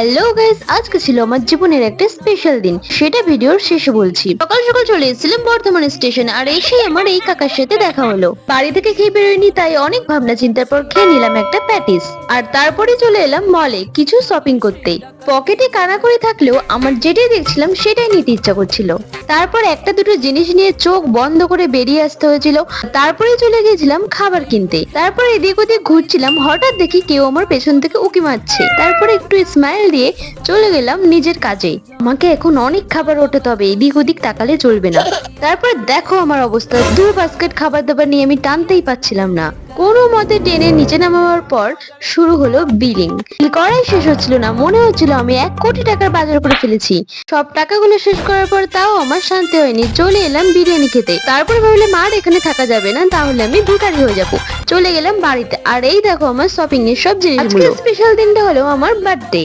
Hello guys, আজকে ছিল আমার জীবনের একটা স্পেশাল দিন। সেটা ভিডিওর শেষে বলছি। সকাল সকাল চলে এসেছিলাম বর্ধমান স্টেশনে, আর এসেই আমার এই কাকার সাথে দেখা হলো। বাড়ি থেকে খেয়ে বেরোয়নি, তাই অনেক ভাবনা চিন্তার পর খেয়ে নিলাম একটা প্যাটিস। আর তারপরে চলে এলাম মলে কিছু শপিং করতে। পকেটে কানাকড়ি থাকলেও আমার যেটাই দেখছিলাম সেটাই নিতে ইচ্ছা করছিল। তারপর একটা দুটো জিনিস নিয়ে চোখ বন্ধ করে বেরিয়ে আসতে হয়েছিল। তারপরে চলে গেছিলাম খাবার কিনতে। তারপর এদিক ওদিক ঘুরছিলাম, হঠাৎ দেখি কেউ আমার পেছন থেকে উকি মারছে। তারপরে একটু স্মাইল দিয়ে চলে গেলাম নিজের কাজে। আমাকে এখন অনেক খাবার ওঠাতে হবে, এদিক ওদিক তাকালে চলবে না। তারপর দেখো আমার অবস্থা, 2 বাস্কেট খাবার দাবার নিয়ে আমি টানতেই পাচ্ছিলাম না। কোনো মতে টেনে নিচে নামাবার পর শুরু হলো বিলিং। করাই শেষ হচ্ছিল না, মনে হচ্ছিল আমি 1 কোটি টাকার বাজার করে ফেলেছি। সব টাকাগুলো শেষ করার পর তাও আমার শান্তি হয়নি, চলে এলাম বিরিয়ানি খেতে। তারপর ভাবলাম আর এখানে থাকা যাবে না, তাহলে আমি ভিখারি হয়ে যাব। চলে গেলাম বাড়িতে, আর এই দেখো আমার শপিং এর সব জিনিসগুলো। আজকে স্পেশাল দিনটা হলো আমার বার্থডে।